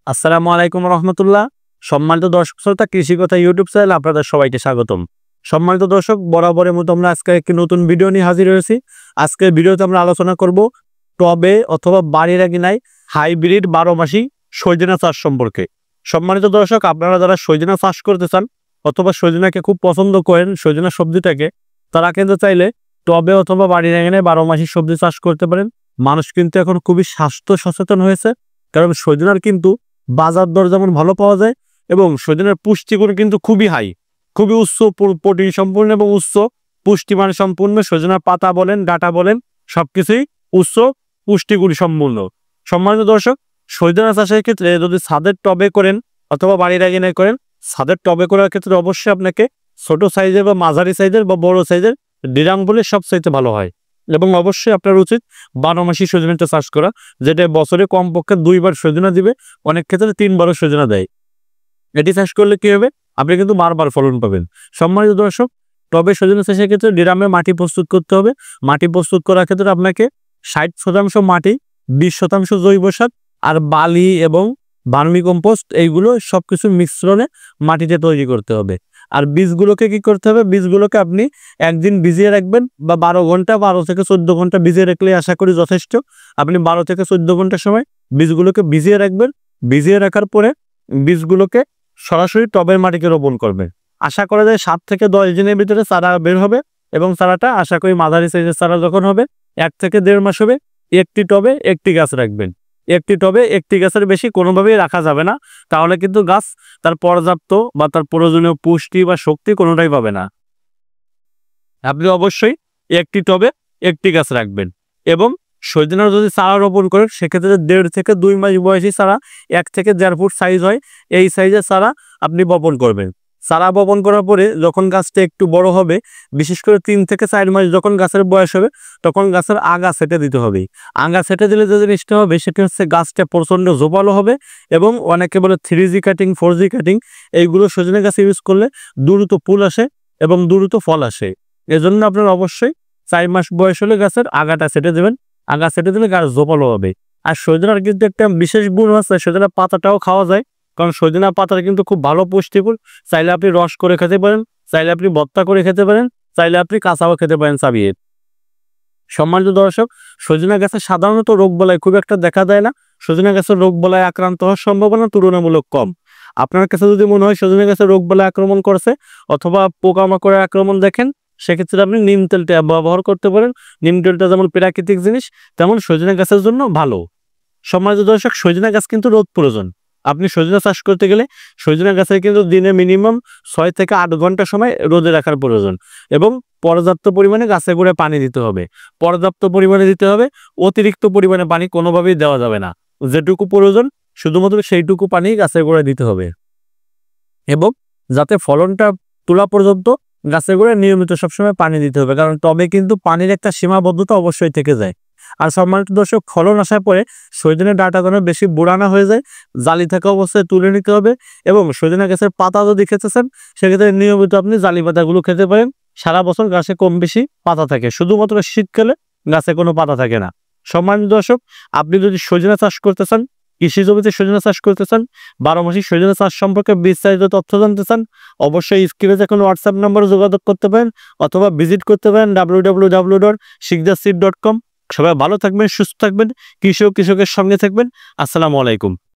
আসসালামু আলাইকুম রহমতুল্লাহ। সম্মানিত দর্শক শ্রোতা, কৃষি কথা ইউটিউব চ্যানেল আপনাদের সবাইকে স্বাগতম। সম্মানিত দর্শক, বরাবরের মতো আমরা আজকে একটি নতুন ভিডিও নিয়ে হাজির হয়েছি। আজকের ভিডিওতে আমরা আলোচনা করব টবে অথবা বাড়ির আঙিনায় হাইব্রিড 12 মাসি সজনা চাষ সম্পর্কে। সম্মানিত দর্শক, আপনারা যারা সজনা চাষ করতে চান অথবা সজনাকে খুব পছন্দ করেন, সজনা সবজিটাকে, তারা কিন্তু চাইলে টবে অথবা বাড়ির আঙিনায় 12 মাসি সবজি চাষ করতে পারেন। মানুষ কিন্তু এখন খুবই স্বাস্থ্য সচেতন হয়েছে, কারণ সজনার কিন্তু বাজার দর যেমন ভালো পাওয়া যায় এবং সজনের পুষ্টিগুণ কিন্তু খুবই হাই, খুবই উচ্চ প্রোটিন সম্পূর্ণ এবং উচ্চ পুষ্টিমান সম্পূর্ণ। সজনার পাতা বলেন, ডাঁটা বলেন, সবকিছুই উচ্চ পুষ্টিগুণ সম্পূর্ণ। সম্মানিত দর্শক, সজনা চাষের ক্ষেত্রে যদি ছাদের টবে করেন অথবা বাড়ির আঙিনায় করেন, ছাদের টবে করার ক্ষেত্রে অবশ্যই আপনাকে ছোট সাইজের বা মাঝারি সাইজের বা বড় সাইজের ড্রাম বলে সবচাইতে ভালো হয়। এবং অবশ্যই আপনার উচিত 12 মাসি সজনাটা চাষ করা, যেটা বছরে কমপক্ষে 2বার সজনা দিবে, অনেক ক্ষেত্রে 3বারও সজনা দেয়। এটি চাষ করলে কি হবে, আপনি কিন্তু বারবার ফলন পাবেন। সম্মানিত দর্শক, টবে সজনা চাষের ক্ষেত্রে ড্রামে মাটি প্রস্তুত করতে হবে। মাটি প্রস্তুত করার ক্ষেত্রে আপনাকে 60% মাটি, 20% জৈব সার আর বালি এবং ভার্মি কম্পোস্ট, এইগুলো সবকিছু মিশ্রণে মাটিতে তৈরি করতে হবে। আর বীজগুলোকে কি করতে হবে, বীজগুলোকে আপনি একদিন ভিজিয়ে রাখবেন বা 12 ঘন্টা, 12 থেকে 14 ঘন্টা ভিজিয়ে রাখলে আশা করি যথেষ্ট। আপনি 12 থেকে 14 ঘন্টা সময় বীজগুলোকে ভিজিয়ে রাখবেন। ভিজিয়ে রাখার পরে বীজগুলোকে সরাসরি টবের মাটিতে রোপণ করবেন। আশা করা যায় 7 থেকে 10 দিনের ভিতরে চারা বের হবে এবং চারাটা আশা করি মাঝারি সাইজের চারা যখন হবে 1 থেকে 1.5 মাস হবে। একটি টবে একটি গাছ রাখবেন। একটি টবে একটি গাছের বেশি কোনোভাবেই রাখা যাবে না, তাহলে কিন্তু গাছ তার পর্যাপ্ত বা তার প্রয়োজনীয় পুষ্টি বা শক্তি কোনোটাই পাবে না। আপনি অবশ্যই একটি টবে একটি গাছ রাখবেন। এবং সজনার যদি চারা রোপণ করেন, সেক্ষেত্রে 1.5 থেকে 2 মাস বয়সী চারা, 1 থেকে 1.5 ফুট সাইজ হয়, এই সাইজের চারা আপনি বপন করবেন। চারা বপন করার পরে যখন গাছটা একটু বড় হবে, বিশেষ করে 3 থেকে 4 মাস যখন গাছের বয়স হবে, তখন গাছের আগা ছেটে দিতে হবে। আগা ছেটে দিলে যে জিনিসটা হবে সেটা হচ্ছে গাছটা প্রচণ্ড ঝোপালো হবে এবং অনেকে বলে 3G কাটিং, 4G কাটিং, এইগুলো সজনে গাছ ইউজ করলে দ্রুত ফুল আসে এবং দ্রুত ফল আসে। এজন্য আপনার অবশ্যই 4 মাস বয়স হলে গাছের আগাটা ছেটে দেবেন। আগা ছেটে দিলে গাছ ঝোপালো হবে। আর সজনার কিন্তু একটা বিশেষ গুণ আছে, সজনা পাতাটাও খাওয়া যায়, কারণ সজনা পাতার কিন্তু খুব ভালো পুষ্টিগুণ। চাইলে আপনি রস করে খেতে পারেন, চাইলে আপনি ভর্তা করে খেতে পারেন, চাইলে আপনি কাঁচাও খেতে পারেন চাবিয়ে। সম্মানিত দর্শক, সজনা গাছে সাধারণত রোগবালাই খুব একটা দেখা যায় না। সজনা গাছের রোগবালাই আক্রান্ত হওয়ার সম্ভাবনা তুলনামূলক কম। আপনার কাছে যদি মনে হয় সজনা গাছের রোগবালাই আক্রমণ করছে অথবা পোকামাকড়ের আক্রমণ দেখেন, সেক্ষেত্রে আপনি নিম তেলটা ব্যবহার করতে পারেন। নিম তেলটা যেমন প্রাকৃতিক জিনিস, তেমন সজনা গাছের জন্য ভালো। সম্মানিত দর্শক, সজনা গাছ কিন্তু রোদ প্রয়োজন। আপনি সজনা চাষ করতে গেলে সজনা গাছের কিন্তু দিনে মিনিমাম 6 থেকে 8 ঘন্টা সময় রোদে রাখার প্রয়োজন এবং পর্যাপ্ত পরিমাণে গাছে গোড়ায় পানি দিতে হবে। পর্যাপ্ত পরিমাণে দিতে হবে, অতিরিক্ত পরিমাণে পানি কোনোভাবেই দেওয়া যাবে না। যেটুকু প্রয়োজন শুধুমাত্র সেইটুকু পানি গাছের গোড়ায় দিতে হবে এবং যাতে ফলনটা তোলা পর্যন্ত গাছের গোড়ায় নিয়মিত সবসময় পানি দিতে হবে, কারণ টবে কিন্তু পানির একটা সীমাবদ্ধতা অবশ্যই থেকে যায়। আর সম্মানিত দর্শক, ফলন আসার পরে সজনের ডাঁটা যেন বেশি বুড়া না হয়ে যায়, জালি থাকা অবস্থায় তুলে নিতে হবে। এবং সজনা গাছের পাতা যদি খেতে চান, সেক্ষেত্রে নিয়মিত আপনি জালি পাতাগুলো খেতে পারেন। সারা বছর গাছে কম বেশি পাতা থাকে, শুধুমাত্র শীতকালে গাছে কোনো পাতা থাকে না। সম্মানিত দর্শক, আপনি যদি সজনা চাষ করতে চান, কৃষি জমিতে সজনা চাষ করতে চান, 12 মাসি সজনা চাষ সম্পর্কে বিস্তারিত তথ্য জানতে চান, অবশ্যই স্ক্রিনে যে কোনো হোয়াটসঅ্যাপ নম্বরে যোগাযোগ করতে পারেন অথবা ভিজিট করতে পারেন www.sikdaseed.com। সবাই ভালো থাকবেন, সুস্থ থাকবেন, কৃষকের সঙ্গে থাকবেন। আসসালামু আলাইকুম।